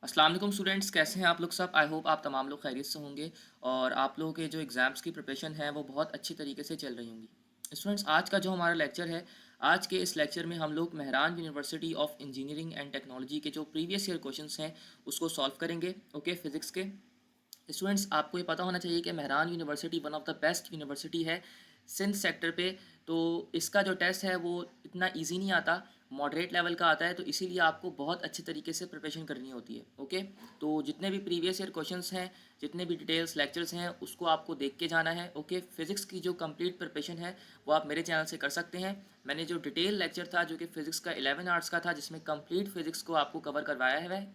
अस्सलाम वालेकुम स्टूडेंट्स, कैसे हैं आप लोग सब। आई होप आप तमाम लोग खैरियत से होंगे और आप लोगों के जो एग्ज़ाम्स की प्रिपरेशन है वो बहुत अच्छी तरीके से चल रही होंगी। स्टूडेंट्स, आज का जो हमारा लेक्चर है, आज के इस लेक्चर में हम लोग Mehran university of engineering and technology के जो प्रीवियस ईयर क्वेश्चंस हैं उसको सॉल्व करेंगे। ओके, फिज़िक्स के स्टूडेंट्स, आपको ये पता होना चाहिए कि Mehran university one of the best university है सिंध सेक्टर पे। तो इसका जो टेस्ट है वो इतना इजी नहीं आता, मॉडरेट लेवल का आता है, तो इसीलिए आपको बहुत अच्छे तरीके से प्रिपरेशन करनी होती है। ओके, तो जितने भी प्रीवियस ईयर क्वेश्चंस हैं, जितने भी डिटेल्स लेक्चर्स हैं, उसको आपको देख के जाना है। ओके, फिज़िक्स की जो कंप्लीट प्रिपरेशन है वो आप मेरे चैनल से कर सकते हैं। मैंने जो डिटेल लेक्चर था जो कि फ़िज़िक्स का 11 आवर्स का था, जिसमें कंप्लीट फ़िज़िक्स को आपको कवर करवाया है।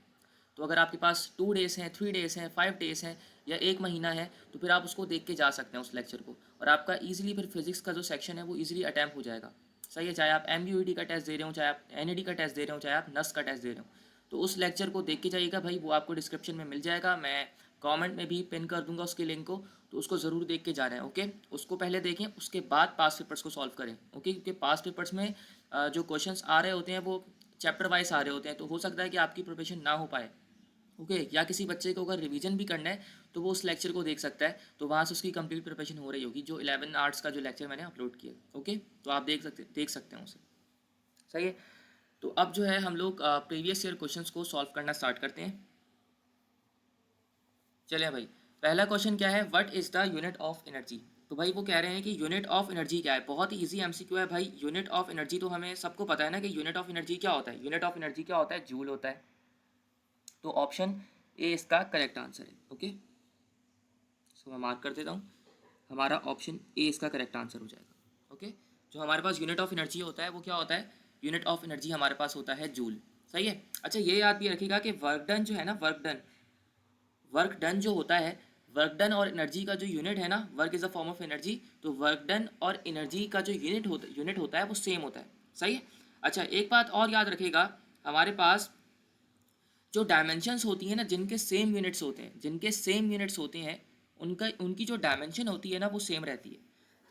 तो अगर आपके पास 2 डेज़ हैं, 3 डेज़ हैं, 5 डेज़ हैं या 1 महीना है, तो फिर आप उसको देख के जा सकते हैं उस लेक्चर को, और आपका ईजिली फिर फिजिक्स का जो सेक्शन है वो ईजिली अटैम्प्ट हो जाएगा। सही है, चाहे आप MUET का टेस्ट दे रहे हो, चाहे आप NED का टेस्ट दे रहे हो, चाहे आप नस का टेस्ट दे रहे हो, तो उस लेक्चर को देख के जाइएगा भाई। वो आपको डिस्क्रिप्शन में मिल जाएगा, मैं कमेंट में भी पिन कर दूंगा उसके लिंक को, तो उसको ज़रूर देख के जाना है। ओके, उसको पहले देखें, उसके बाद पास पेपर्स को सॉल्व करें। ओके, क्योंकि पास पेपर्स में जो क्वेश्चंस आ रहे होते हैं वो चैप्टर वाइज आ रहे होते हैं, तो हो सकता है कि आपकी प्रिपरेशन ना हो पाए। ओके, या किसी बच्चे को अगर रिवीजन भी करना है तो वो उस लेक्चर को देख सकता है, तो वहाँ से उसकी कंप्लीट प्रिपरेशन हो रही होगी। जो 11 आर्ट्स का जो लेक्चर मैंने अपलोड किया, ओके, तो आप देख सकते हैं उसे। सही है, तो अब जो है हम लोग प्रीवियस ईयर क्वेश्चंस को सॉल्व करना स्टार्ट करते हैं। चलिए भाई, पहला क्वेश्चन क्या है, what is the unit of energy. तो भाई वो कह रहे हैं कि यूनिट ऑफ एनर्जी क्या है। बहुत ही इजी MCQ है भाई। यूनिट ऑफ एनर्जी तो हमें सबको पता है ना कि यूनिट ऑफ एनर्जी क्या होता है। यूनिट ऑफ एनर्जी क्या होता है, जूल होता है। तो ऑप्शन ए इसका करेक्ट आंसर है। ओके, सो मैं मार्क कर देता हूँ, हमारा ऑप्शन ए इसका करेक्ट आंसर हो जाएगा। ओके, जो हमारे पास यूनिट ऑफ एनर्जी होता है वो क्या होता है, यूनिट ऑफ एनर्जी हमारे पास होता है जूल। सही है। अच्छा, ये याद भी रखिएगा कि वर्क डन जो है ना, वर्क डन जो होता है, वर्क डन और एनर्जी का जो यूनिट है ना, work is a form of energy, तो वर्क डन और एनर्जी का जो यूनिट होता है वो सेम होता है। सही है। अच्छा, एक बात और याद रखिएगा, हमारे पास जो डायमेंशंस होती हैं ना, जिनके सेम यूनिट्स होते हैं, उनका उनकी जो डायमेंशन होती है ना वो सेम रहती है।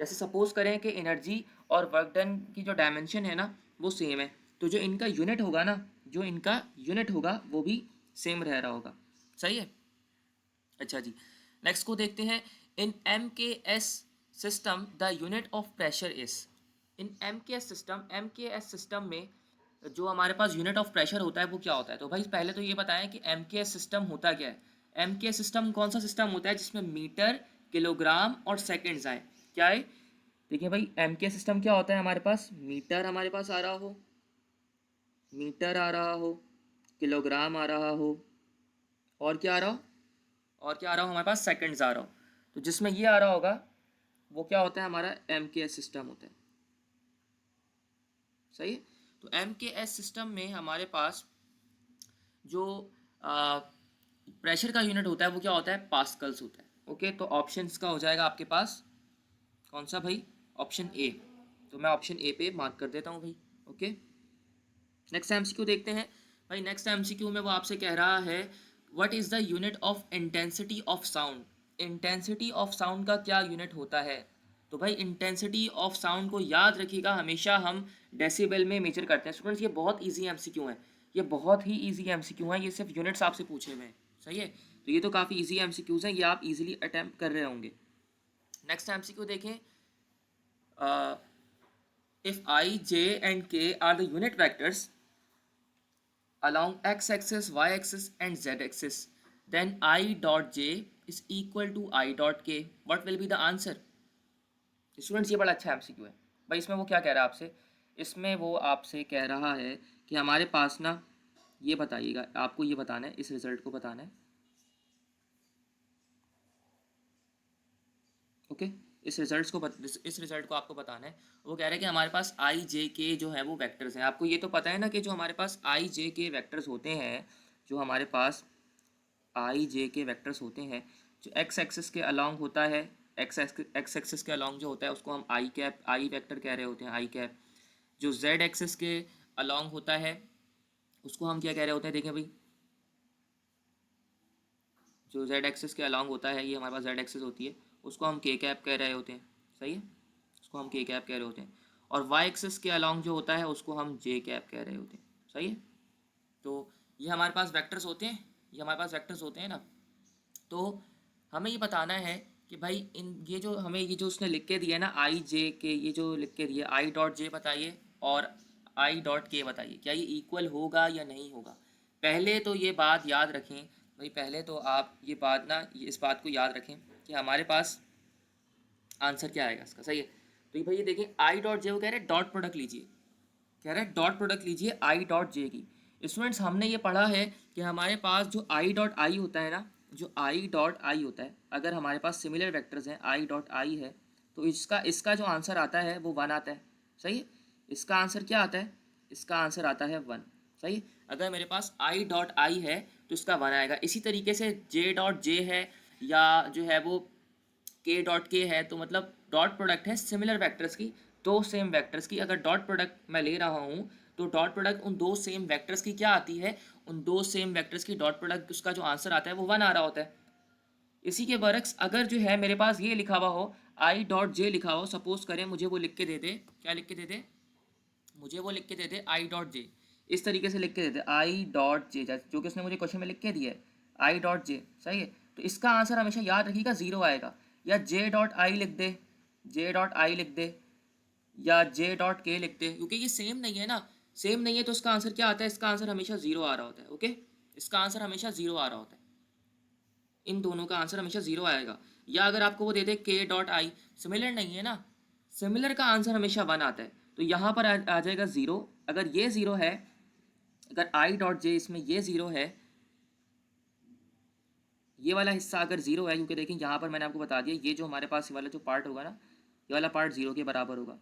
जैसे सपोज करें कि एनर्जी और वर्क डन की जो डायमेंशन है ना वो सेम है, तो जो इनका यूनिट होगा ना, जो इनका यूनिट होगा वो भी सेम रह रहा होगा। सही है। अच्छा जी, नेक्स्ट को देखते हैं। इन MKS system the unit of pressure is. In MKS system में जो हमारे पास यूनिट ऑफ प्रेशर होता है वो क्या होता है। तो भाई पहले तो ये बताएं कि MKS सिस्टम होता क्या है। MKS सिस्टम कौन सा सिस्टम होता है जिसमें मीटर, किलोग्राम और सेकेंड्स आए। क्या है, देखिए भाई, MKS सिस्टम क्या होता है, हमारे पास मीटर हमारे पास आ रहा हो, मीटर आ रहा हो, किलोग्राम आ रहा हो, और क्या आ रहा हो, हमारे पास सेकंड्स आ रहा हो। तो जिसमें ये आ रहा होगा वो क्या होता है, हमारा MKS सिस्टम होता है। सही है। तो MKS सिस्टम में हमारे पास जो प्रेशर का यूनिट होता है वो क्या होता है, पास्कल्स होता है। ओके, तो ऑप्शंस का हो जाएगा आपके पास कौन सा भाई, ऑप्शन ए। तो मैं ऑप्शन ए पे मार्क कर देता हूँ भाई। ओके, नेक्स्ट MCQ देखते हैं भाई। नेक्स्ट MCQ में वो आपसे कह रहा है, what is the unit of intensity of sound. Intensity of sound का क्या यूनिट होता है। तो भाई इंटेंसिटी ऑफ साउंड को याद रखिएगा, हमेशा हम डेसिबल में मेजर करते हैं। स्टूडेंट्स, ये बहुत ईजी MCQ है, ये बहुत ही ईजी MCQ है, ये सिर्फ यूनिट्स आपसे पूछे हुए हैं। सही है, तो ये तो काफ़ी ईजी MCQs हैं, ये आप इजीली अटैम्प्ट कर रहे होंगे। नेक्स्ट MCQ देखें। If I, J and K are the unit vectors along x-axis, y-axis and z-axis, then I dot j is equal to I dot k. What will be the answer? Students, ये बड़ा अच्छा MCQ है भाई। इसमें वो क्या कह रहा है आपसे, इसमें वो आपसे कह रहा है कि हमारे पास ना, ये बताइएगा, आपको ये बताना है, इस रिजल्ट को बताना है। ओके, इस रिजल्ट को आपको बताना है। वो कह रहे हैं कि हमारे पास I J K जो है वो वेक्टर्स हैं। आपको ये तो पता है ना कि जो हमारे पास I J K वेक्टर्स होते हैं, जो हमारे पास I J K वेक्टर्स होते हैं, जो एक्स एक्सिस के अलॉन्ग होता है, एक्स एक्सिस के अलॉन्ग जो होता है उसको हम आई वेक्टर कह रहे होते हैं, आई कैप। जो जेड एक्सिस के अलॉन्ग होता है उसको हम क्या कह रहे होते हैं, देखें भाई, जो जेड एक्सिस के अलॉन्ग होता है, ये हमारे पास जेड एक्सिस होती है, उसको हम के कैप कह रहे होते हैं। सही है, उसको हम के कैप कह रहे होते हैं। और वाई एक्सिस के अलॉन्ग जो होता है उसको हम जे कैप कह रहे होते हैं। सही है, तो ये हमारे पास वेक्टर्स होते हैं। ये हमारे पास वेक्टर्स होते हैं ना, तो हमें ये बताना है कि भाई इन ये जो हमें ये जो उसने लिख के दिया है ना आई जे के, ये जो लिख के दिया आई डॉट जे बताइए और आई डॉट के बताइए, क्या ये इक्वल होगा या नहीं होगा। पहले तो ये बात याद रखें भाई, पहले तो आप ये बात ना, इस बात को याद रखें कि हमारे पास आंसर क्या आएगा इसका। सही है, तो ये भाई ये देखें आई डॉट जे, वो कह रहे हैं डॉट प्रोडक्ट लीजिए, कह रहा है डॉट प्रोडक्ट लीजिए आई डॉट जे की। स्टूडेंट्स हमने ये पढ़ा है कि हमारे पास जो आई डॉट आई होता है ना, जो आई डॉट आई होता है, अगर हमारे पास सिमिलर वेक्टर्स हैं आई डॉट आई है, तो इसका इसका जो आंसर आता है वो वन आता है। सही है, इसका आंसर क्या आता है, इसका आंसर आता है वन। सही है, अगर मेरे पास आई डॉट आई है तो इसका वन आएगा। इसी तरीके से जे डॉट जे है या जो है वो के डॉट के है, तो मतलब डॉट प्रोडक्ट है सिमिलर वेक्टर्स की, दो सेम वेक्टर्स की। अगर डॉट प्रोडक्ट मैं ले रहा हूँ तो डॉट प्रोडक्ट उन दो सेम वेक्टर्स की क्या आती है, उन दो सेम वेक्टर्स की डॉट प्रोडक्ट, उसका जो आंसर आता है वो वन आ रहा होता है। इसी के बरक्स अगर जो है मेरे पास ये लिखा हुआ हो आई डॉट जे लिखा हो, सपोज करें मुझे वो लिख के दे दे, क्या लिख के दे दे, मुझे वो लिख के दे दे आई डॉट जे, इस तरीके से लिख के दे दे आई डॉट जे, जो कि उसने मुझे क्वेश्चन में लिख के दिया है आई डॉट जे। सही है, तो इसका आंसर हमेशा याद रखिएगा ज़ीरो आएगा। या जे डॉट आई लिख दे, जे डॉट आई लिख दे, या जे डॉट के लिख दे, क्योंकि ये सेम नहीं है ना, सेम नहीं है तो इसका आंसर क्या आता है, इसका आंसर हमेशा ज़ीरो आ रहा होता है। ओके, इसका आंसर हमेशा ज़ीरो आ रहा होता है, इन दोनों का आंसर हमेशा ज़ीरो आएगा। या अगर आपको वो दे दे के डॉट आई, सिमिलर नहीं है ना, सिमिलर का आंसर हमेशा वन आता है, तो यहाँ पर आ जाएगा ज़ीरो। अगर ये ज़ीरो है, अगर आई डॉट जे इसमें ये ज़ीरो है, ये वाला हिस्सा अगर ज़ीरो है, क्योंकि देखिए यहाँ पर मैंने आपको बता दिया ये जो हमारे पास ये वाला जो पार्ट होगा ना, ये वाला पार्ट ज़ीरो के बराबर होगा,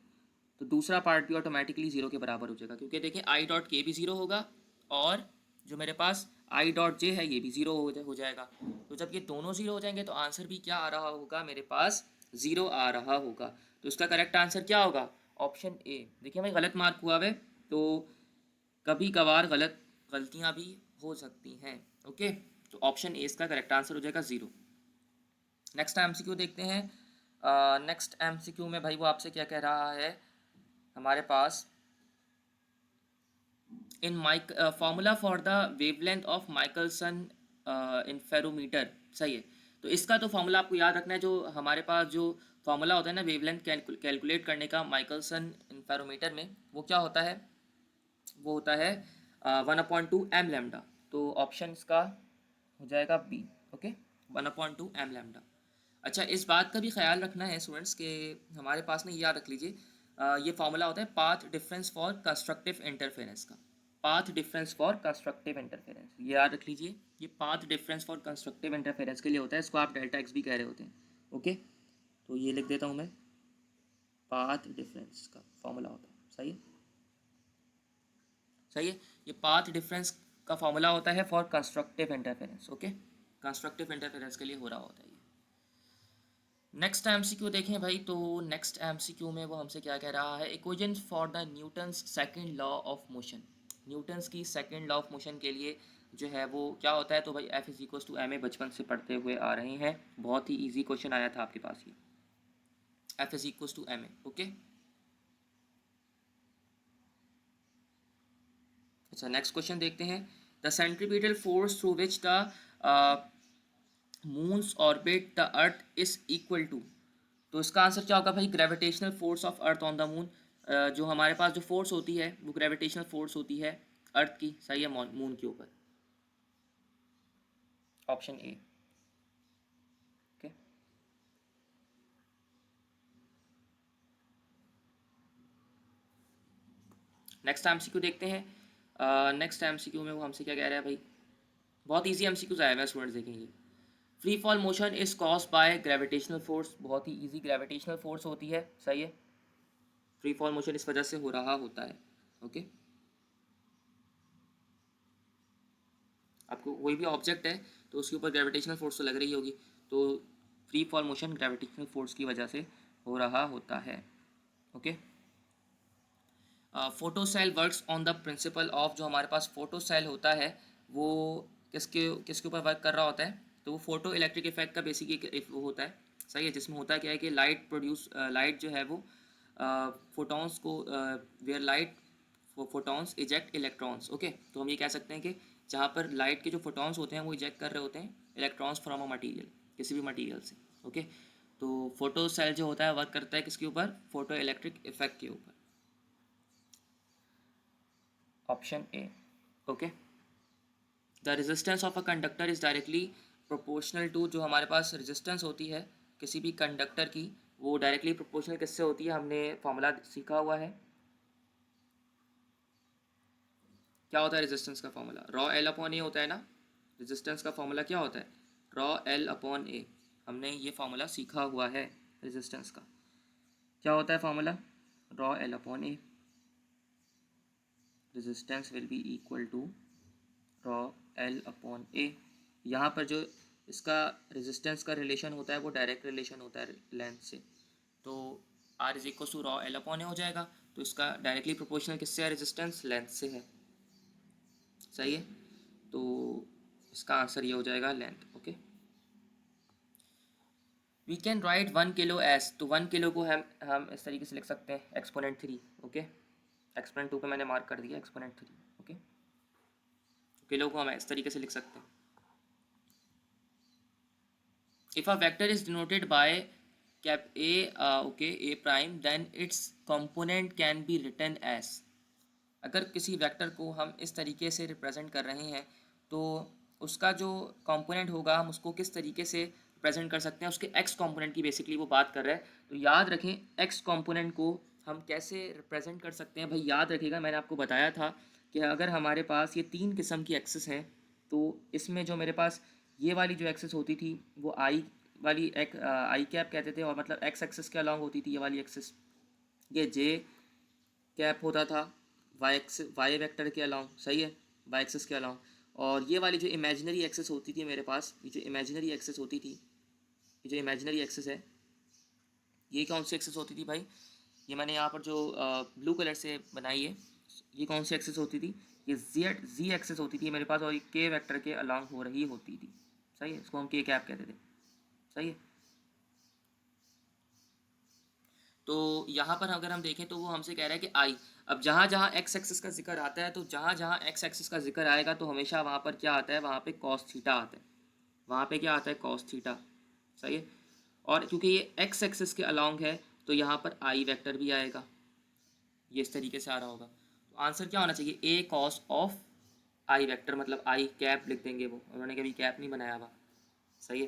तो दूसरा पार्ट भी ऑटोमेटिकली ज़ीरो के बराबर हो जाएगा, क्योंकि देखिए आई डॉट के भी ज़ीरो होगा और जो मेरे पास आई डॉट जे है ये भी ज़ीरो हो जाएगा। तो जब ये दोनों ज़ीरो हो जाएंगे तो आंसर भी क्या आ रहा होगा, मेरे पास ज़ीरो आ रहा होगा। तो इसका करेक्ट आंसर क्या होगा, ऑप्शन ए। देखिए भाई गलत मार्क हुआ है, तो कभी कभार गलतियाँ भी हो सकती हैं। ओके, तो ऑप्शन ए इसका करेक्ट आंसर हो जाएगा ज़ीरो। नेक्स्ट एमसीक्यू देखते हैं। नेक्स्ट एमसीक्यू में भाई वो आपसे क्या कह रहा है, हमारे पास इन mike formula for the wavelength of Michelson interferometer. सही है, तो इसका तो फार्मूला आपको याद रखना है, जो हमारे पास जो फार्मूला होता है ना वेवलेंथ कैलकुलेट करने का माइकलसन इंफेरोमीटर में, वो क्या होता है, वो होता है 1/2 m लैम्डा। तो ऑप्शन इसका हो जाएगा बी। Okay, 1/2 m lambda. अच्छा, इस बात का भी ख्याल रखना है स्टूडेंट्स के हमारे पास ना, ये याद रख लीजिए ये फार्मूला होता है path difference for constructive interference का। Path difference for constructive interference, ये याद रख लीजिए, ये path difference for constructive interference के लिए होता है, इसको आप डेल्टा एक्स भी कह रहे होते हैं। ओके, तो ये लिख देता हूँ मैं, पाथ डिफरेंस का फॉर्मूला होता है। सही है, सही है, ये पाथ डिफरेंस का फॉर्मूला होता है for constructive interference. Okay, constructive interference के लिए हो रहा होता है ये। नेक्स्ट एमसीक्यू देखें भाई, तो नेक्स्ट एमसीक्यू में वो हमसे क्या कह रहा है, equation for the Newton's second law of motion. Newton's की सेकंड लॉ ऑफ मोशन के लिए जो है वो क्या होता है, तो भाई F is equals to m a बचपन से पढ़ते हुए आ रहे हैं, बहुत ही इजी क्वेश्चन आया था आपके पास ये, F is equals to m a. Okay, अच्छा नेक्स्ट क्वेश्चन देखते हैं। The centripetal force through which the moon's orbit the earth is equal to. तो इसका आंसर क्या होगा भाई, gravitational force of earth on the moon. जो हमारे पास जो फोर्स होती है वो ग्रेविटेशनल फोर्स होती है अर्थ की। सही है, मून के ऊपर, option A. Okay, next MCQ देखते हैं। नेक्स्ट एमसीक्यू में वो हमसे क्या कह रहा है भाई, बहुत इजी एमसीक्यूज आया हुआ है स्टूडेंट्स, देखेंगे। Free fall motion is cause by gravitational force, बहुत ही इजी, ग्रेविटेशनल फोर्स होती है। सही है, फ्री फॉल मोशन इस वजह से हो रहा होता है। ओके, आपको कोई भी ऑब्जेक्ट है तो उसके ऊपर ग्रेविटेशनल फोर्स तो लग रही होगी, तो free fall motion gravitational force की वजह से हो रहा होता है। Okay, photo cell works on the principle of, जो हमारे पास फोटो सेल होता है वो किसके किसके ऊपर वर्क कर रहा होता है, तो वो फोटो इलेक्ट्रिक इफेक्ट का बेसिक एक वो होता है। सही है, जिसमें होता क्या है कि लाइट प्रोड्यूस, लाइट जो है वो फोटॉन्स को where light photons eject electrons. Okay, तो हम ये कह सकते हैं कि जहाँ पर लाइट के जो फोटॉन्स होते हैं वो इजेक्ट कर रहे होते हैं इलेक्ट्रॉन्स फ्रॉम अ मटीरियल, किसी भी मटीरियल से। ओके, तो फोटो सेल जो होता है वर्क करता है किसके ऊपर, फोटो इलेक्ट्रिक इफेक्ट के ऊपर। Option A. Okay, the resistance of a conductor is directly proportional to, जो हमारे पास रेजिस्टेंस होती है किसी भी कंडक्टर की वो डायरेक्टली प्रोपोर्शनल किससे होती है, हमने फॉर्मूला सीखा हुआ है। क्या होता है रेजिस्टेंस का फॉर्मूला, रॉ एल अपॉन ए होता है ना। रेजिस्टेंस का फॉर्मूला क्या होता है, रॉ एल अपॉन ए। हमने ये फॉर्मूला सीखा हुआ है रेजिस्टेंस का। क्या होता है formula, rho L upon A, resistance will be equal to rho L upon A. यहाँ पर जो इसका रेजिस्टेंस का रिलेशन होता है वो डायरेक्ट रिलेशन होता है लेंथ से, तो R is equal to rho L upon A हो जाएगा। तो इसका डायरेक्टली प्रोपोर्शनल किससे है, रेजिस्टेंस लेंथ से है। सही है, तो इसका आंसर ये हो जाएगा length. Okay, we can write 1 kilo s, तो 1 किलो को हम इस तरीके से लिख सकते हैं एक्सपोनेंट 3। ओके, एक्सपोनेंट 2 पे मैंने मार्क कर दिया एक्सपोनेंट 3। ओके, किलो को हम इस तरीके से लिख सकते हैं। If a vector is denoted by cap A, okay, A prime, then its component can be written as. अगर किसी वेक्टर को हम इस तरीके से रिप्रेजेंट कर रहे हैं तो उसका जो कंपोनेंट होगा हम उसको किस तरीके से रिप्रेजेंट कर सकते हैं, उसके एक्स कंपोनेंट की बेसिकली वो बात कर रहे हैं। तो याद रखें एक्स कंपोनेंट को हम कैसे रिप्रेजेंट कर सकते हैं भाई, याद रखिएगा मैंने आपको बताया था कि अगर हमारे पास ये 3 किस्म की एक्सेस हैं तो इसमें जो मेरे पास ये वाली जो एक्सेस होती थी वो आई वाली आई कैप कहते थे, और मतलब एक्स एक्सेस के अलॉन्ग होती थी ये वाली एक्सेस, ये जे कैप होता था वाई वेक्टर के अलाउंग। सही है, वाई एक्सेस के अलाउंग। और ये वाली जो इमेजिनरी एक्सेस होती थी मेरे पास, ये जो इमेजिनरी एक्सेस होती थी, ये जो इमेजिनरी एक्सेस है, ये कौन सी एक्सेस होती थी भाई, ये मैंने यहाँ पर जो ब्लू कलर से बनाई है, ये कौन सी एक्सेस होती थी, ये जी एक्सेस होती थी मेरे पास, और ये के वेक्टर के अलाउंग हो रही होती थी। सही है, इसको हम के कैप कहते थे। सही है, तो यहाँ पर अगर हम देखें तो वो हमसे कह रहा है कि आई, अब जहाँ जहाँ एक्स एक्सिस का जिक्र आता है, तो जहाँ जहाँ एक्स एक्सिस का जिक्र आएगा तो हमेशा वहाँ पर क्या आता है, वहाँ पे कॉस थीटा आता है। वहाँ पे क्या आता है, कॉस थीटा। सही है, और क्योंकि ये एक्स एक्सिस के अलोंग है तो यहाँ पर आई वेक्टर भी आएगा, ये इस तरीके से आ रहा होगा। तो आंसर क्या होना चाहिए, ए कॉस ऑफ आई वेक्टर, मतलब आई कैप लिख देंगे, वो उन्होंने कभी कैप नहीं बनाया हुआ। सही है,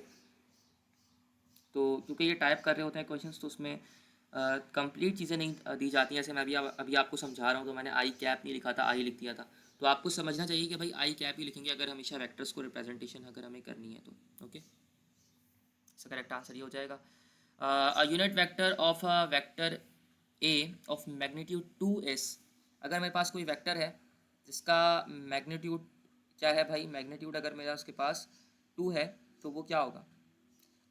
तो क्योंकि ये टाइप कर रहे होते हैं क्वेश्चंस तो उसमें कंप्लीट चीज़ें नहीं दी जाती हैं। जैसे मैं अभी आपको समझा रहा हूँ तो मैंने आई कैप नहीं लिखा था, आई लिख दिया था। तो आपको समझना चाहिए कि भाई आई कैप ही लिखेंगे अगर हमेशा वेक्टर्स को रिप्रेजेंटेशन अगर हमें करनी है तो। ओके, इसका करेक्ट आंसर ये हो जाएगा। A unit vector of a vector A of magnitude 2s, अगर मेरे पास कोई वेक्टर है जिसका मैग्नीट्यूड क्या है भाई, मैग्नीट्यूड अगर मेरा उसके पास 2 है तो वो क्या होगा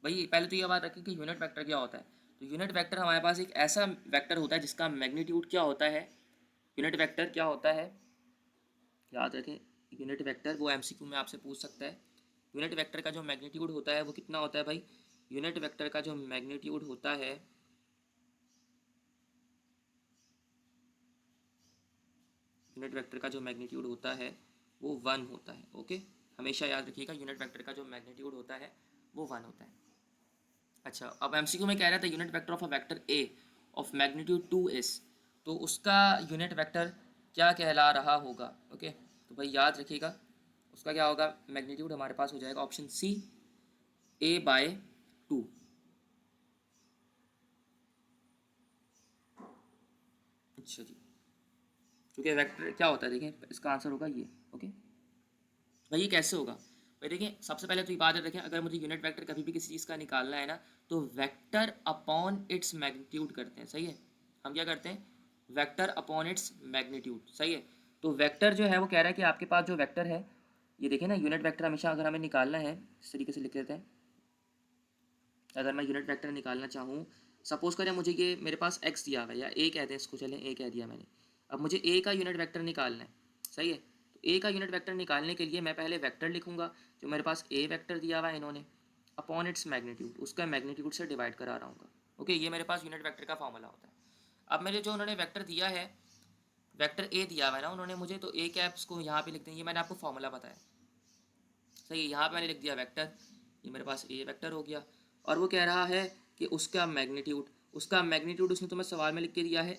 भाई। पहले तो ये बात रखें कि यूनिट वेक्टर क्या होता है। तो यूनिट वेक्टर हमारे पास एक ऐसा वेक्टर होता है जिसका मैग्नीट्यूड क्या होता है, यूनिट वेक्टर क्या होता है, याद रखें यूनिट वेक्टर, वो एमसीक्यू में आपसे पूछ सकता है। यूनिट वेक्टर का जो मैग्नीट्यूड होता है वो कितना होता है भाई, यूनिट वेक्टर का जो मैग्नीट्यूड होता है, यूनिट वेक्टर का जो मैग्नीट्यूड होता है वो 1 होता है। ओके, हमेशा याद रखिएगा यूनिट वेक्टर का जो मैग्नीट्यूड होता है वो 1 होता है। अच्छा, अब एमसीक्यू में कह रहा था unit vector of a vector A of magnitude 2s, तो उसका यूनिट वेक्टर क्या कहला रहा होगा। ओके, तो भाई याद रखिएगा उसका क्या होगा, मैग्नीट्यूड हमारे पास हो जाएगा ऑप्शन सी, a/2। अच्छा जी, क्योंकि वेक्टर क्या होता है देखें, इसका आंसर होगा ये। ओके, भाई ये कैसे होगा भाई, देखें सबसे पहले तो ये बात रखें, अगर मुझे यूनिट वेक्टर कभी भी किसी चीज़ का निकालना है ना तो वेक्टर अपॉन इट्स मैग्नीट्यूड करते हैं। सही है, हम क्या करते हैं, वेक्टर अपॉन इट्स मैग्नीट्यूड। सही है, तो वेक्टर जो है वो कह रहा है कि आपके पास जो वेक्टर है, ये देखें ना, यूनिट वेक्टर हमेशा अगर हमें निकालना है इस तरीके से लिख लेते हैं। अगर मैं यूनिट वेक्टर निकालना चाहूँ, सपोज करें मुझे ये मेरे पास एक्स दिया हुआ है, या ए कहते हैं इसको, चलें ए कह दिया मैंने। अब मुझे ए का यूनिट वेक्टर निकालना है। सही है, तो ए का यूनिट वेक्टर निकालने के लिए मैं पहले वेक्टर लिखूंगा जो मेरे पास ए वेक्टर दिया हुआ है इन्होंने, अपॉन इट्स मैग्नीट्यूड, उसका मैग्नीट्यूड से डिवाइड करा रहा हूँ। ओके, ये मेरे पास यूनिट वेक्टर का फॉर्मूला होता है। अब मेरे जो उन्होंने वेक्टर दिया है, वेक्टर ए दिया हुआ है ना उन्होंने मुझे, तो ए कैप्स को यहाँ पे लिख देंगे, मैंने आपको फॉर्मूला बताया। सही है, यहाँ पे मैंने लिख दिया वेक्टर, ये मेरे पास ए वेक्टर हो गया। और वो कह रहा है कि उसका मैग्नीट्यूड उसने तुम्हें सवाल में लिख के दिया है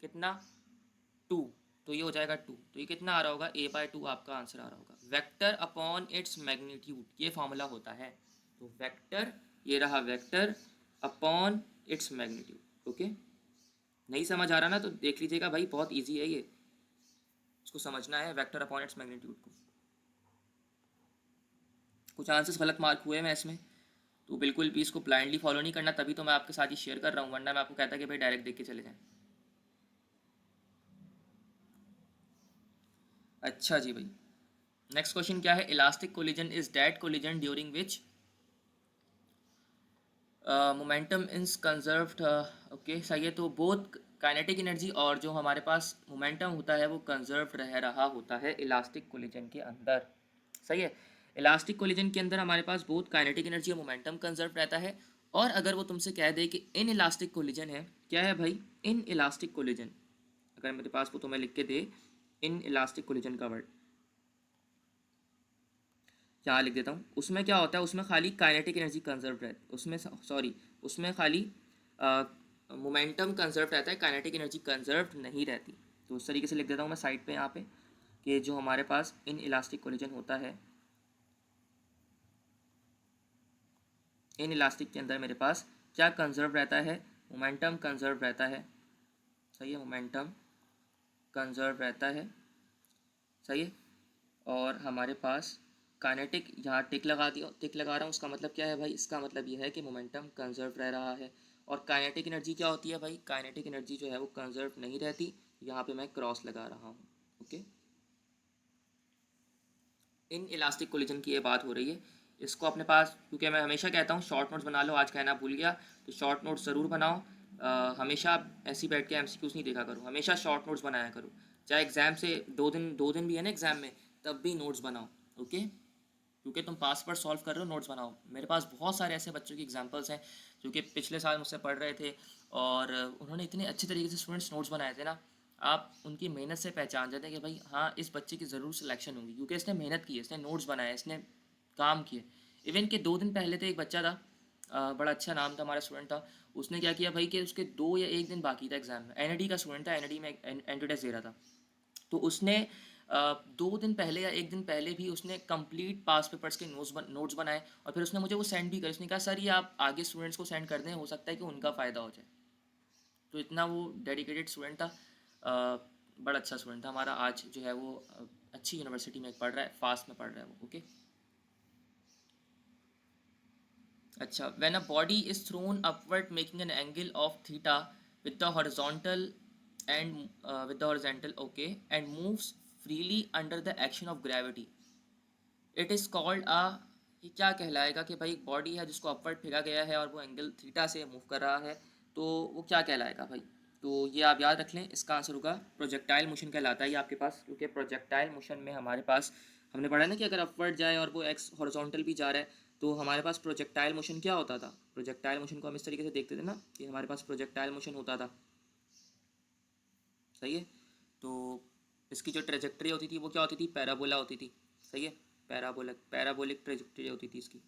कितना, 2। तो ये हो जाएगा 2, तो ये कितना आ रहा होगा, a/2 आपका आंसर आ रहा होगा। वेक्टर अपॉन इट्स मैग्नीट्यूड, ये फॉर्मूला होता है। तो वेक्टर, ये रहा vector upon its magnitude. Okay, नहीं समझ आ रहा ना तो देख लीजिएगा भाई, बहुत इजी है ये, इसको समझना है वेक्टर अपॉन इट्स मैग्नीट्यूड को। कुछ आंसर्स गलत मार्क हुए हैं इसमें, तो बिल्कुल भी इसको ब्लाइंडली फॉलो नहीं करना, तभी तो मैं आपके साथ ही शेयर कर रहा हूँ, वरना मैं आपको कहता कि भाई डायरेक्ट देख के चले जाएं। अच्छा जी भाई, नेक्स्ट क्वेश्चन क्या है, elastic collision is that collision during which momentum is conserved. Okay सही है, तो बोथ काइनेटिक एनर्जी और जो हमारे पास मोमेंटम होता है वो कंजर्व्ड रह रहा होता है इलास्टिक कोलिजन के अंदर। सही है, इलास्टिक कोलिजन के अंदर हमारे पास बोथ काइनेटिक एनर्जी और मोमेंटम कंजर्व रहता है। और अगर वो तुमसे कह दे कि इन इलास्टिक कोलिजन है, क्या है भाई, इन इलास्टिक कोलिजन, अगर मेरे पास वो तुम्हें लिख के दे इन इलास्टिक कोलिजन का वर्ड, यहाँ लिख देता हूँ, उसमें क्या होता है, उसमें खाली काइनेटिक एनर्जी कंजर्व रहती है, उसमें सॉरी उसमें खाली मोमेंटम कंजर्व रहता है, काइनेटिक एनर्जी कंजर्व नहीं रहती। तो उस तरीके से लिख देता हूँ मैं साइड पे यहाँ पे, कि जो हमारे पास इन इलास्टिक कोलिजन होता है, इन इलास्टिक के अंदर मेरे पास क्या कंजर्व रहता है, मोमेंटम कंजर्व रहता है। सही है, मोमेंटम कंजर्व रहता है। सही है, और हमारे पास काइनेटिक, यहाँ टिक लगा दिया, टिक लगा रहा हूँ, उसका मतलब क्या है भाई, इसका मतलब ये है कि मोमेंटम कंजर्व रह रहा है। और काइनेटिक एनर्जी क्या होती है भाई, काइनेटिक एनर्जी जो है वो कंजर्व नहीं रहती, यहाँ पे मैं क्रॉस लगा रहा हूँ। ओके, इन इलास्टिक कोलिजन की ये बात हो रही है, इसको अपने पास, क्योंकि मैं हमेशा कहता हूँ शॉर्ट नोट्स बना लो, आज कहना भूल गया, तो शॉर्ट नोट्स ज़रूर बनाओ। हमेशा ऐसी बैठ के एमसीक्यूज नहीं देखा करो, हमेशा शॉर्ट नोट्स बनाया करो, चाहे एग्ज़ाम से 2 दिन भी है ना एग्ज़ाम में, तब भी नोट्स बनाओ। ओके, क्योंकि तुम पास पर सॉल्व कर रहे हो, नोट्स बनाओ। मेरे पास बहुत सारे ऐसे बच्चों की एग्जांपल्स हैं जो कि पिछले साल मुझसे पढ़ रहे थे, और उन्होंने इतने अच्छे तरीके से स्टूडेंट्स नोट्स बनाए थे ना, आप उनकी मेहनत से पहचान जाते हैं कि भाई हाँ, इस बच्चे की ज़रूर सिलेक्शन होगी, क्योंकि इसने मेहनत की है, इसने नोट्स बनाए, इसने काम किए। इवन के 2 दिन पहले तो एक बच्चा था, बड़ा अच्छा नाम था, हमारा स्टूडेंट था, उसने क्या किया भाई कि उसके 2 या 1 दिन बाकी था एग्जाम में, एनईडी का स्टूडेंट था, एनईडी में एंट्री टेस्ट दे रहा था, तो उसने 2 दिन पहले या 1 दिन पहले भी उसने कंप्लीट पास पेपर्स के नोट्स बनाए, और फिर उसने मुझे वो सेंड भी करे, उसने कहा सर ये आप आगे स्टूडेंट्स को सेंड कर दें, हो सकता है कि उनका फ़ायदा हो जाए। तो इतना वो डेडिकेटेड स्टूडेंट था, बड़ा अच्छा स्टूडेंट था हमारा, आज जो है वो अच्छी यूनिवर्सिटी में पढ़ रहा है, फास्ट में पढ़ रहा है वो। ओके, अच्छा, when a body is thrown upward making an angle of theta with the horizontal and with the horizontal, okay, and moves freely under the action of gravity, it is called uh, ये क्या कहलाएगा कि भाई एक body है जिसको upward फेंका गया है और वो एंगल थीटा से मूव कर रहा है, तो वो क्या कहलाएगा भाई। तो ये आप याद रख लें, इसका आंसर होगा प्रोजेक्टाइल मोशन कहलाता है ये आपके पास, क्योंकि प्रोजेक्टाइल मोशन में हमारे पास, हमने पढ़ा है ना कि अगर अपवर्ड जाए और वो एक्स हॉरिजॉन्टल भी जा रहा है, तो हमारे पास प्रोजेक्टाइल मोशन क्या होता था, प्रोजेक्टाइल मोशन को हम इस तरीके से देखते थे ना कि हमारे पास प्रोजेक्टाइल मोशन होता था। सही है, तो इसकी जो ट्रेजेक्ट्री होती थी वो क्या होती थी, पैराबोला होती थी। सही है, पैराबोलिक ट्रेजेक्ट्री होती थी इसकी।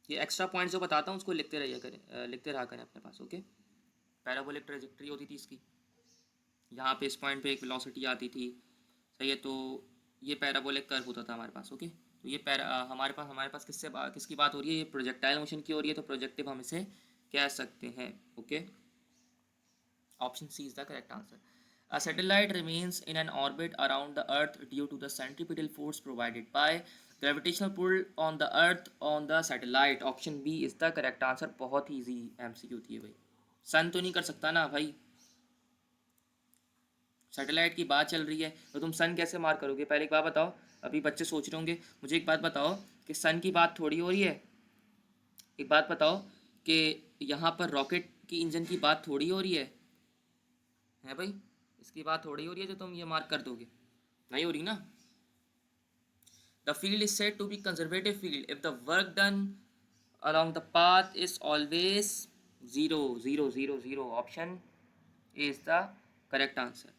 ये एक्स्ट्रा पॉइंट जो बताता हूँ उसको लिखते रहिए करें, लिखते रहा करें अपने पास। ओके, पैराबोलिक ट्रेजेक्ट्री होती थी इसकी, यहाँ पे इस पॉइंट पे एक वेलोसिटी आती थी। सही है, तो ये पैराबोलिक कर्व होता था हमारे पास। ओके, तो ये हमारे पास किसकी बात हो रही है, ये प्रोजेक्टाइल मोशन की हो रही है, तो प्रोजेक्टिव हम इसे कह सकते हैं। Okay, option C is the correct answer. A satellite remains in an orbit around the Earth due to the centripetal force provided by gravitational pull on the Earth on the satellite. Option B is the correct answer। बहुत ही easy MCQ थी ये भाई, सन तो नहीं कर सकता ना भाई, सैटेलाइट की बात चल रही है तो तुम सन कैसे मार करोगे, पहले एक बात बताओ। अभी बच्चे सोच रहे होंगे, मुझे एक बात बताओ कि सन की बात थोड़ी हो रही है, एक बात बताओ कि यहाँ पर रॉकेट की इंजन की बात थोड़ी हो रही है भाई, इसकी बात थोड़ी हो रही है जो तुम ये मार्क कर दोगे, नहीं हो रही ना। The field is said to be conservative field if the work done along the path is always zero, zero, zero, zero. Option A is the correct answer.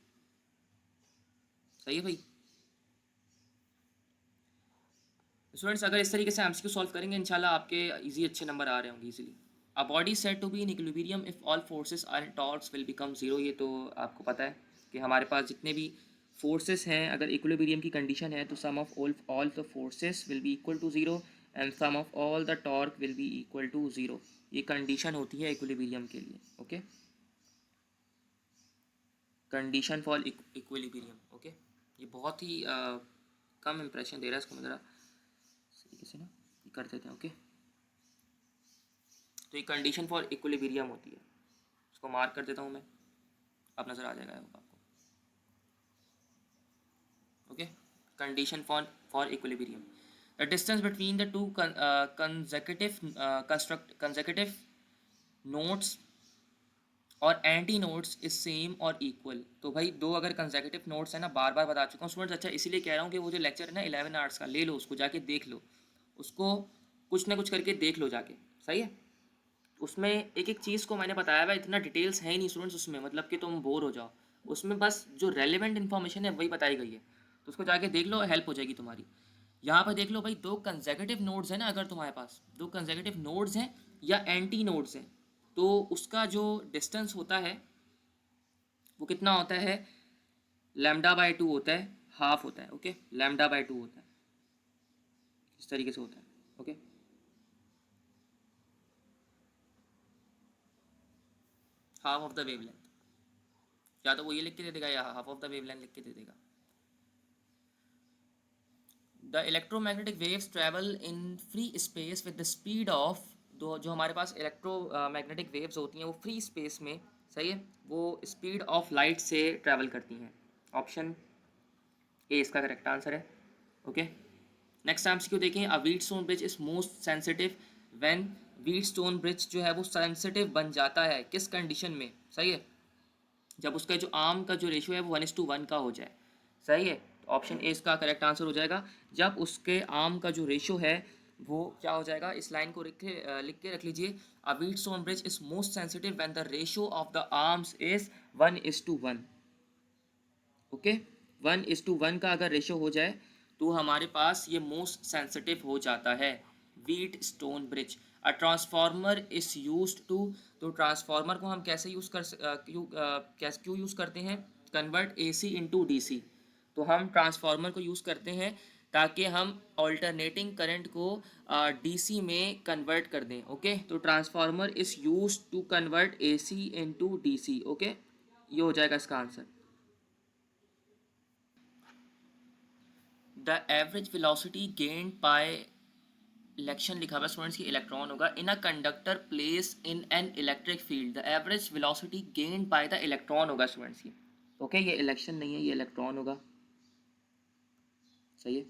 सही है भाई। स्टूडेंट्स अगर इस तरीके से एमसीक्यू सॉल्व करेंगे इंशाल्लाह आपके इजी अच्छे नंबर आ रहे होंगे easily. A body said to be in equilibrium if all forces are in torques will become zero. ये तो आपको पता है कि हमारे पास जितने भी फोर्सेस हैं अगर इक्विलिब्रियम की कंडीशन है तो sum of all the forces will be equal to zero and sum of all the torque will be equal to zero. ये कंडीशन होती है इक्विलिब्रियम के लिए। Okay, condition for equilibrium. Okay, ये बहुत ही कम इंप्रेशन दे रहा है, इसको मैं ज़रा तरीके से ना ये कर देते हैं। ओके, तो ये कंडीशन फॉर इक्विलिब्रियम होती है, इसको मार्क कर देता हूँ मैं, अब नज़र आ जाएगा आपको। Okay, condition for equilibrium, the distance between the two consecutive notes और एंटी नोट्स इज सेम और इक्वल। तो भाई दो अगर कंसेक्यूटिव नोट्स है ना, बार बार बता चुका हूँ स्टूडेंट्स। अच्छा, इसीलिए कह रहा हूँ कि वो जो लेक्चर है ना 11 आवर्स का, ले लो उसको, जाके देख लो उसको, कुछ ना कुछ करके देख लो जाके। सही है, उसमें एक एक चीज़ को मैंने बताया हुआ, इतना डिटेल्स है ही नहीं स्टूडेंट्स उसमें, मतलब कि तुम बोर हो जाओ। उसमें बस जो रेलिवेंट इन्फॉर्मेशन है वही बताई गई है, तो उसको जाके देख लो, हेल्प हो जाएगी तुम्हारी। यहाँ पर देख लो भाई, दो कंसेक्यूटिव नोड्स हैं ना, अगर तुम्हारे पास दो कंसेक्यूटिव नोड्स हैं या एंटी नोड्स हैं, तो उसका जो डिस्टेंस होता है वो कितना होता है, लैम्डा बाय टू होता है, हाफ होता है। ओके, लैम्डा बाय टू होता है, इस तरीके से होता है। Okay, half of the wavelength, या तो वो ये लिख के दे देगा या हाफ ऑफ द वेवलेंथ लिख के दे देगा। The electromagnetic waves travel in free space with the speed of, दो जो हमारे पास इलेक्ट्रोमैग्नेटिक वेव्स होती हैं वो फ्री स्पेस में, सही है, वो स्पीड ऑफ लाइट से ट्रैवल करती हैं। ऑप्शन ए इसका करेक्ट आंसर है। ओके, नेक्स्ट एमसीक्यू देखें, a Wheatstone bridge is most sensitive when, Wheatstone bridge जो है वो सेंसिटिव बन जाता है किस कंडीशन में, सही है, जब उसका जो आर्म का जो रेशियो है वो 1:1 का हो जाए। सही है, तो ऑप्शन ए इसका करेक्ट आंसर हो जाएगा। जब उसके आर्म का जो रेशियो है वो क्या हो जाएगा, इस लाइन को लिख के रख लीजिए, a Wheatstone bridge is most sensitive when the ratio of the arms is 1:1। Okay, 1:1 का अगर रेशियो हो जाए तो हमारे पास ये मोस्ट सेंसिटिव हो जाता है, Wheatstone bridge. A transformer is used to, तो ट्रांसफार्मर को हम कैसे यूज़ क्यों यूज़ करते हैं, कन्वर्ट एसी इनटू डीसी। तो हम ट्रांसफार्मर को यूज़ करते हैं ताकि हम ऑल्टरनेटिंग करंट को डीसी में कन्वर्ट कर दें। ओके, तो transformer is used to convert AC into DC. Okay, ये हो जाएगा इसका answer. The average velocity gained by, election लिखा हुआ है स्टूडेंट्स की, इलेक्ट्रॉन होगा, in a conductor place in an electric field, the average velocity gained by the electron होगा स्टूडेंट्स की। ओके, ये इलेक्शन नहीं है, ये इलेक्ट्रॉन होगा। सही है,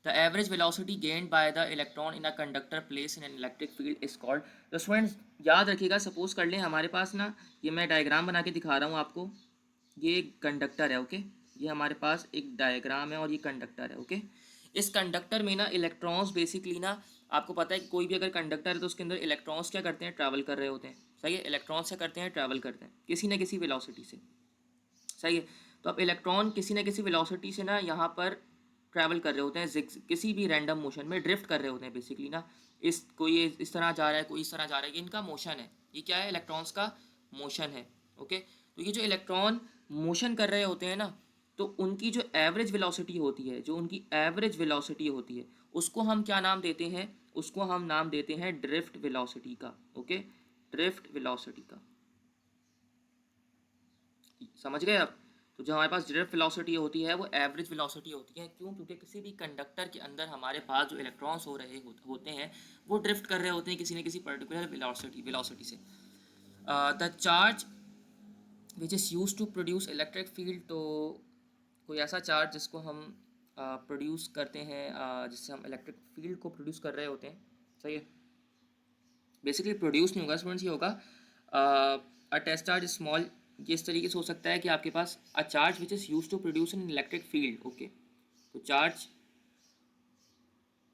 the average velocity gained by the electron in a conductor place in an electric field is called. तो स्टूडेंट्स याद रखिएगा, सपोज कर लें हमारे पास ना, ये मैं डायग्राम बना के दिखा रहा हूँ आपको, ये एक कंडक्टर है। ओके, ये हमारे पास एक डायग्राम है और ये कंडक्टर है। ओके, इस कंडक्टर में ना इलेक्ट्रॉन्स बेसिकली ना, आपको पता है कि कोई भी अगर कंडक्टर है तो उसके अंदर इलेक्ट्रॉन्स क्या करते हैं, ट्रैवल कर रहे होते हैं। सही है, इलेक्ट्रॉन्स क्या करते हैं, ट्रैवल करते हैं किसी न किसी वेलोसिटी से। सही है, तो अब इलेक्ट्रॉन किसी न किसी वेलोसिटी से ना यहाँ पर ट्रैवल कर रहे होते हैं, किसी भी रैंडम मोशन में ड्रिफ्ट कर रहे होते हैं बेसिकली ना, इस कोई इस तरह जा रहा है, कोई इस तरह जा रहा है, ये इनका मोशन है। ये क्या है, इलेक्ट्रॉन्स का मोशन है। ओके, तो ये जो इलेक्ट्रॉन मोशन कर रहे होते हैं ना, तो उनकी जो एवरेज वेलोसिटी होती है, जो उनकी एवरेज वेलोसिटी होती है, उसको हम क्या नाम देते हैं, उसको हम नाम देते हैं ड्रिफ्ट वेलोसिटी का। ओके, ड्रिफ्ट वेलोसिटी का, समझ गए आप। तो जो हमारे पास ड्रिफ्ट वेलोसिटी होती है वो एवरेज वेलोसिटी होती है। क्यों, क्योंकि किसी भी कंडक्टर के अंदर हमारे पास जो इलेक्ट्रॉन्स हो रहे होते हैं वो ड्रिफ्ट कर रहे होते हैं किसी न किसी पर्टिकुलर वेलोसिटी से। The charge which is use to produce electric field, तो कोई ऐसा चार्ज जिसको हम प्रोड्यूस करते हैं, जिससे हम इलेक्ट्रिक फील्ड को प्रोड्यूस कर रहे होते हैं। सही है, बेसिकली प्रोड्यूस नहीं होगा स्टूडेंट्स, ये होगा अ टेस्ट चार्ज स्मॉल। ये इस तरीके से हो सकता है कि आपके पास a charge which is use to produce an electric field. Okay, तो चार्ज,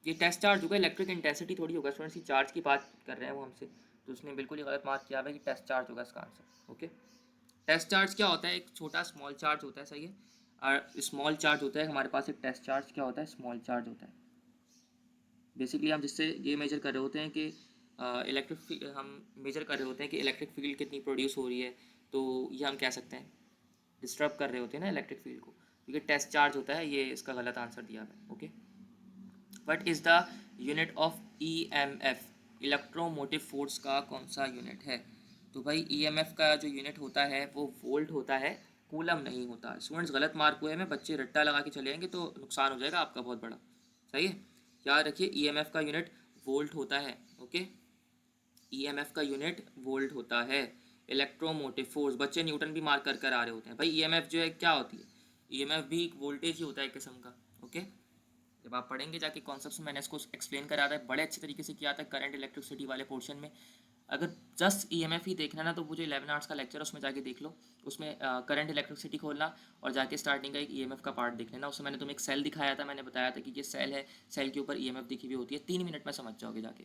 ये टेस्ट चार्ज होगा, इलेक्ट्रिक इंटेंसिटी थोड़ी होगा स्टूडेंट्स, ये चार्ज की बात कर रहे हैं वो हमसे, तो उसने बिल्कुल ही गलत मार्क किया हुआ है कि टेस्ट चार्ज होगा इसका आंसर। ओके, टेस्ट चार्ज क्या होता है? एक छोटा स्मॉल चार्ज होता है, सही है। और स्मॉल चार्ज होता है हमारे पास, एक टेस्ट चार्ज क्या होता है? स्मॉल चार्ज होता है। बेसिकली हम जिससे ये मेजर कर रहे होते हैं कि इलेक्ट्रिक हम मेजर कर रहे होते हैं कि इलेक्ट्रिक फील्ड कितनी प्रोड्यूस हो रही है। तो ये हम कह सकते हैं डिस्टर्ब कर रहे होते हैं ना इलेक्ट्रिक फील्ड को, क्योंकि टेस्ट चार्ज होता है। ये इसका गलत आंसर दिया है। Okay, what is the unit of EMF? Electromotive force का कौन सा यूनिट है? तो भाई ईएमएफ का जो यूनिट होता है वो वोल्ट होता है, कूलम नहीं होता। स्टूडेंट्स गलत मार्क हुए हैं, बच्चे रट्टा लगा के चले जाएंगे तो नुकसान हो जाएगा आपका बहुत बड़ा। सही है, याद रखिए ईएमएफ का यूनिट वोल्ट होता है। ओके, ईएमएफ का यूनिट वोल्ट होता है। इलेक्ट्रोमोटिव फोर्स बच्चे न्यूटन भी मार्क कर कर आ रहे होते हैं। भाई ईएमएफ जो है क्या होती है? ईएमएफ भी एक वोल्टेज ही होता है एक किस्म का। ओके, जब आप पढ़ेंगे जाके कॉन्सेप्ट्स में, मैंने इसको एक्सप्लेन करा था है, बड़े अच्छे तरीके से किया था करंट इलेक्ट्रिसिटी वाले पोर्शन में। अगर जस्ट ईएमएफ ही देखना ना तो वो जो 11 आवर्स का लेक्चर है उसमें जाके देख लो। उसमें करंट इलेक्ट्रिसिटी खोलना और जाके स्टार्टिंग का एक ईएमएफ का पार्ट देख लेना। उसमें मैंने तुम्हें एक सेल दिखाया था, मैंने बताया था कि ये सेल है, सेल के ऊपर ईएमएफ दिखी हुई होती है। 3 मिनट में समझ जाओगे जाके,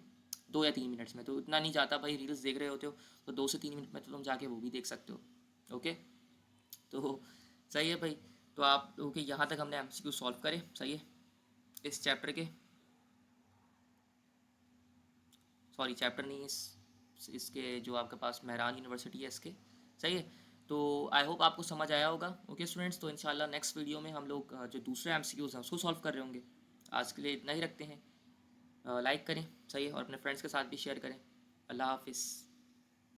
2 या 3 मिनट्स में। तो इतना नहीं जाता भाई, रील्स देख रहे होते हो तो 2 से 3 मिनट में तो तुम जाके वो भी देख सकते हो। ओके, तो सही है भाई। तो आप ओके, यहाँ तक हमने एमसीक्यू सॉल्व करे, सही है इस चैप्टर के। सॉरी चैप्टर नहीं, इसके जो आपके पास मेहरान यूनिवर्सिटी है इसके। सही है, तो आई होप आपको समझ आया होगा। ओके स्टूडेंट्स, तो इंशाल्लाह नेक्स्ट वीडियो में हम लोग जो दूसरे एमसीक्यूज़ हैं उसको सॉल्व कर रहे होंगे। आज के लिए इतना ही रखते हैं। लाइक करें, सही है, और अपने फ्रेंड्स के साथ भी शेयर करें। अल्लाह हाफिज़।